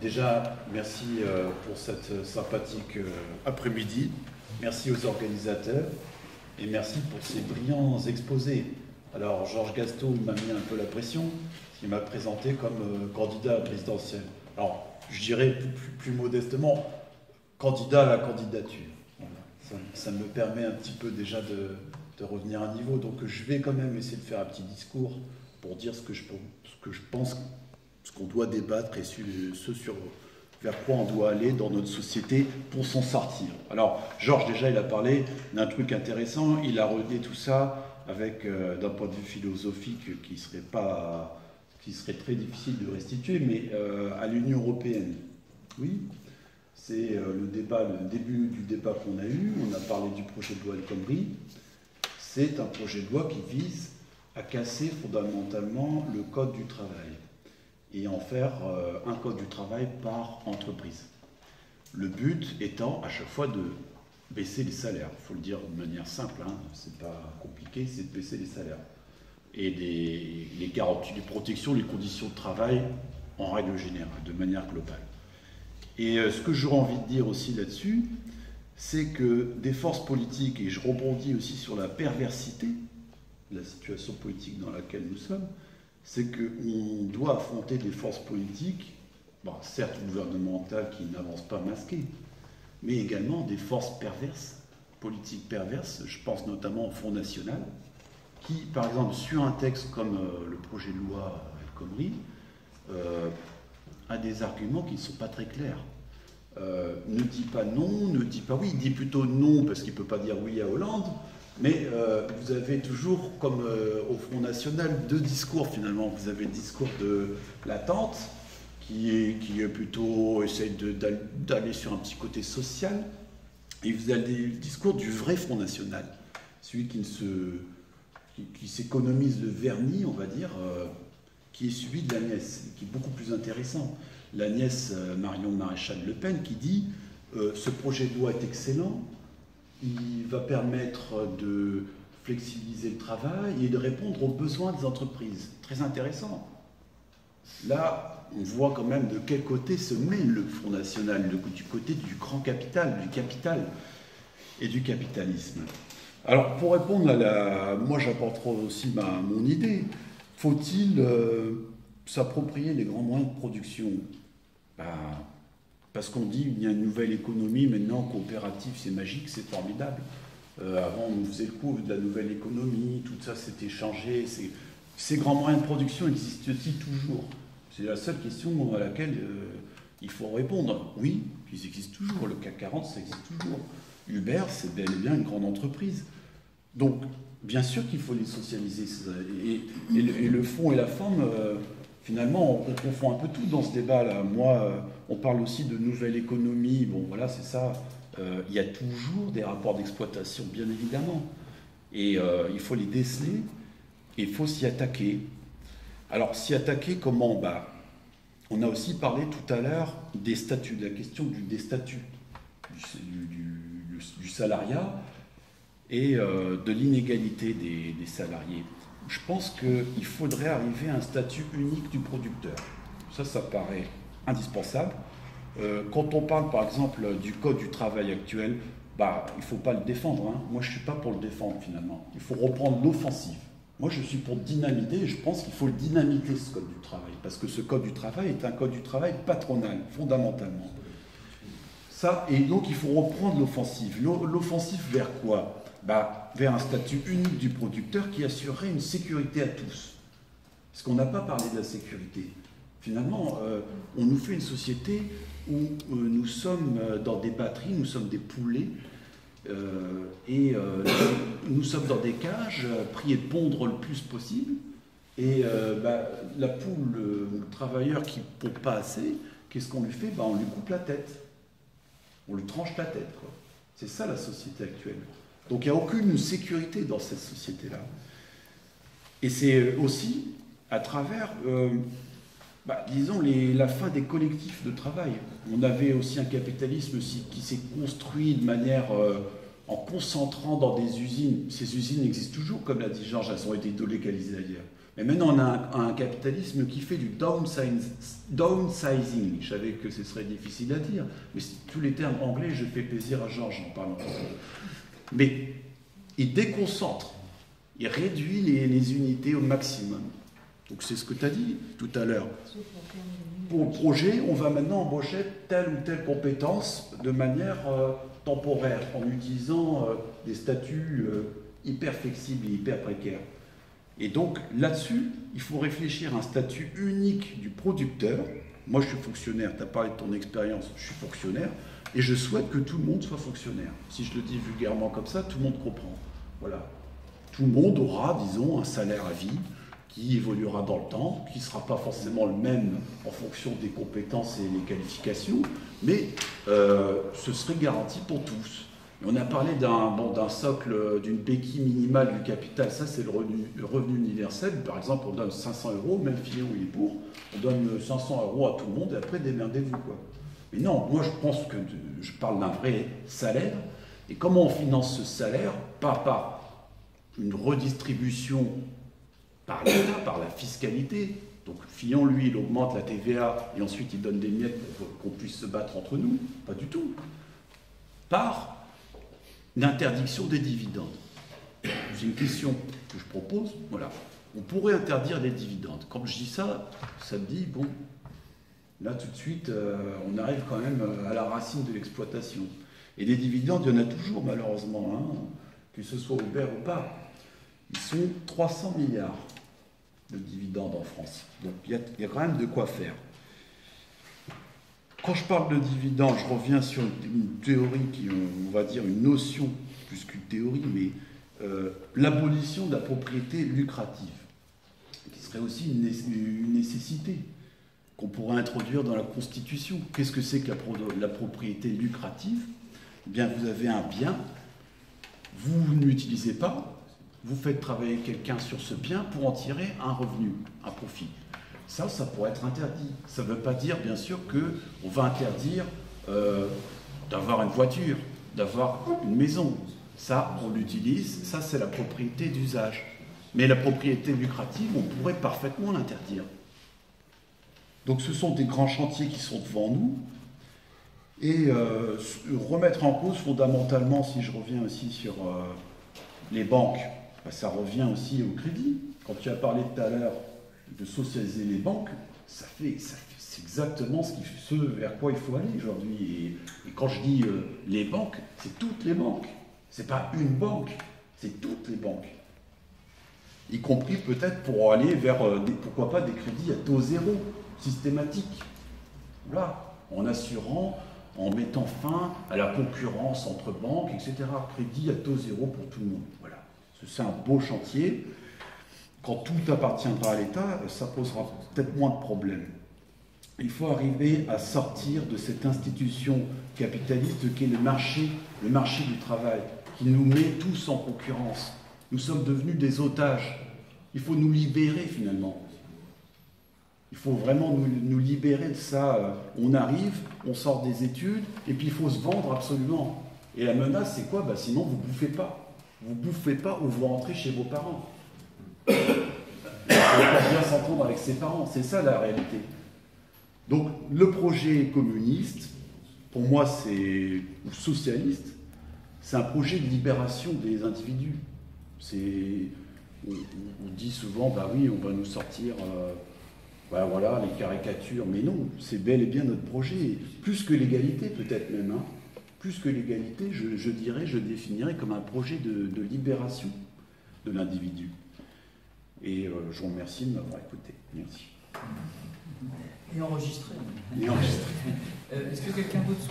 Déjà, merci pour cette sympathique après-midi. Merci aux organisateurs et merci pour ces brillants exposés. Alors, Georges Gasto m'a mis un peu la pression, il m'a présenté comme candidat à la présidentielle. Alors, je dirais plus modestement, candidat à la candidature. Voilà. Ça me permet un petit peu déjà de revenir à niveau. Donc, je vais quand même essayer de faire un petit discours pour dire ce que je pense, ce qu'on doit débattre et ce sur vers quoi on doit aller dans notre société pour s'en sortir. Alors, Georges, déjà, il a parlé d'un truc intéressant. Il a relié tout ça avec, d'un point de vue philosophique qui serait très difficile de restituer, mais à l'Union européenne. Oui, c'est le début du débat qu'on a eu. On a parlé du projet de loi El Khomri. C'est un projet de loi qui vise à casser fondamentalement le code du travail et en faire un code du travail par entreprise. Le but étant à chaque fois de baisser les salaires. Il faut le dire de manière simple, hein, c'est pas compliqué, c'est de baisser les salaires. Et les garanties, les protections, les conditions de travail en règle générale, de manière globale. Et ce que j'aurais envie de dire aussi là-dessus, c'est que des forces politiques, et je rebondis aussi sur la perversité de la situation politique dans laquelle nous sommes, c'est qu'on doit affronter des forces politiques, bon, certes gouvernementales qui n'avancent pas masquées, mais également des forces perverses, politiques perverses. Je pense notamment au Front National, qui, par exemple, sur un texte comme le projet de loi El Khomri, a des arguments qui ne sont pas très clairs. Ne dit pas non, ne dit pas oui, il dit plutôt non parce qu'il ne peut pas dire oui à Hollande, mais vous avez toujours, comme au Front National, deux discours finalement. Vous avez le discours de l'attente, qui est plutôt, essaye d'aller sur un petit côté social, et vous avez le discours du vrai Front National, celui qui s'économise le vernis, on va dire, qui est celui de la nièce, qui est beaucoup plus intéressant. La nièce Marion Maréchal Le Pen qui dit ce projet de loi est excellent, il va permettre de flexibiliser le travail et de répondre aux besoins des entreprises. Très intéressant. Là, on voit quand même de quel côté se met le Front National, du côté du grand capital, du capital et du capitalisme. Alors, pour répondre moi, j'apporterai aussi mon idée. Faut-il s'approprier les grands moyens de production ? Parce qu'on dit qu'il y a une nouvelle économie, maintenant, coopérative, c'est magique, c'est formidable. Avant, on faisait le coup de la nouvelle économie, tout ça s'est échangé. Ces grands moyens de production existent-ils toujours ? C'est la seule question à laquelle il faut répondre. Oui, ils existent toujours. Le CAC 40, ça existe toujours. Uber, c'est bel et bien une grande entreprise. Donc, bien sûr qu'il faut les socialiser. Et le fond et la forme, finalement, on confond un peu tout dans ce débat-là. Moi, on parle aussi de nouvelle économie. Bon, voilà, c'est ça. Il y a toujours des rapports d'exploitation, bien évidemment. Et il faut les déceler et il faut s'y attaquer. Alors, s'y attaquer comment ? On a aussi parlé tout à l'heure des statuts, de la question des statuts, du salariat et de l'inégalité des salariés. Je pense qu'il faudrait arriver à un statut unique du producteur. Ça paraît indispensable. Quand on parle, par exemple, du Code du travail actuel, il ne faut pas le défendre. Hein. Moi, je ne suis pas pour le défendre, finalement. Il faut reprendre l'offensive. Moi, je suis pour dynamiter, et je pense qu'il faut le dynamiter, ce Code du travail. Parce que ce Code du travail est un Code du travail patronal, fondamentalement. Ça, et donc, il faut reprendre l'offensive. L'offensive vers quoi ? Vers un statut unique du producteur qui assurerait une sécurité à tous. Parce qu'on n'a pas parlé de la sécurité. Finalement, on nous fait une société où nous sommes dans des batteries, nous sommes des poulets, et nous sommes dans des cages, priés de pondre le plus possible, et la poule, le travailleur qui ne pond pas assez, qu'est-ce qu'on lui fait ? On lui coupe la tête. On lui tranche la tête, quoi. C'est ça la société actuelle. Donc il n'y a aucune sécurité dans cette société-là. Et c'est aussi à travers, disons, la fin des collectifs de travail. On avait aussi un capitalisme qui s'est construit de manière, en concentrant dans des usines. Ces usines existent toujours, comme l'a dit Georges, elles ont été délocalisées d'ailleurs. Et maintenant, on a un capitalisme qui fait du downsizing. Je savais que ce serait difficile à dire, mais tous les termes anglais, je fais plaisir à Georges en parlant. Mais il déconcentre, il réduit les unités au maximum. Donc c'est ce que tu as dit tout à l'heure. Pour le projet, on va maintenant embaucher telle ou telle compétence de manière temporaire, en utilisant des statuts hyper flexibles et hyper précaires. Et donc là-dessus, il faut réfléchir à un statut unique du producteur. Moi, je suis fonctionnaire, tu as parlé de ton expérience, je suis fonctionnaire, et je souhaite que tout le monde soit fonctionnaire. Si je le dis vulgairement comme ça, tout le monde comprend. Voilà. Tout le monde aura, disons, un salaire à vie qui évoluera dans le temps, qui ne sera pas forcément le même en fonction des compétences et des qualifications, mais ce serait garanti pour tous. On a parlé d'un socle, d'une béquille minimale du capital, ça c'est le revenu universel. Par exemple, on donne 500 €, même Fillon il est pour, on donne 500 € à tout le monde et après démerdez-vous, quoi. Mais non, moi je pense que je parle d'un vrai salaire, et comment on finance ce salaire? Pas par une redistribution par l'État, par la fiscalité. Donc Fillon, lui, il augmente la TVA et ensuite il donne des miettes pour qu'on puisse se battre entre nous. Pas du tout. Par l'interdiction des dividendes. C'est une question que je propose. Voilà. On pourrait interdire les dividendes. Quand je dis ça, ça me dit, bon, là tout de suite, on arrive quand même à la racine de l'exploitation. Et les dividendes, il y en a toujours malheureusement, hein, que ce soit ouvert ou pas. Ils sont 300 milliards de dividendes en France. Donc il y a quand même de quoi faire. Quand je parle de dividendes, je reviens sur une théorie qui, on va dire, une notion plus qu'une théorie, mais l'abolition de la propriété lucrative, qui serait aussi une nécessité qu'on pourrait introduire dans la Constitution. Qu'est-ce que c'est que la propriété lucrative? Eh bien, vous avez un bien, vous ne l'utilisez pas, vous faites travailler quelqu'un sur ce bien pour en tirer un revenu, un profit. Ça pourrait être interdit. Ça ne veut pas dire, bien sûr, qu'on va interdire d'avoir une voiture, d'avoir une maison. Ça, on l'utilise, ça c'est la propriété d'usage. Mais la propriété lucrative, on pourrait parfaitement l'interdire. Donc ce sont des grands chantiers qui sont devant nous. Et remettre en cause fondamentalement, si je reviens aussi sur les banques, ça revient aussi au crédit. Quand tu as parlé tout à l'heure de socialiser les banques, c'est exactement ce vers quoi il faut aller aujourd'hui. Et quand je dis les banques, c'est toutes les banques. C'est pas une banque, c'est toutes les banques. Y compris peut-être pour aller vers, pourquoi pas, des crédits à taux zéro, systématiques. Voilà, en assurant, en mettant fin à la concurrence entre banques, etc. Crédit à taux zéro pour tout le monde. Voilà, c'est un beau chantier. Quand tout appartiendra à l'État, ça posera peut-être moins de problèmes. Il faut arriver à sortir de cette institution capitaliste qu'est le marché du travail, qui nous met tous en concurrence. Nous sommes devenus des otages. Il faut nous libérer finalement. Il faut vraiment nous libérer de ça. On arrive, on sort des études, et puis il faut se vendre absolument. Et la menace, c'est quoi? Sinon, vous ne bouffez pas. Vous ne bouffez pas ou vous rentrez chez vos parents. Il faut bien s'entendre avec ses parents, c'est ça la réalité. Donc le projet communiste, pour moi ou socialiste, c'est un projet de libération des individus. On dit souvent, bah oui, on va nous sortir, voilà, les caricatures, mais non, c'est bel et bien notre projet, plus que l'égalité peut-être même, hein. Plus que l'égalité, je définirais comme un projet de libération de l'individu. Et je vous remercie de m'avoir écouté. Merci. Et enregistré. Et enregistré. Est-ce que quelqu'un d'autre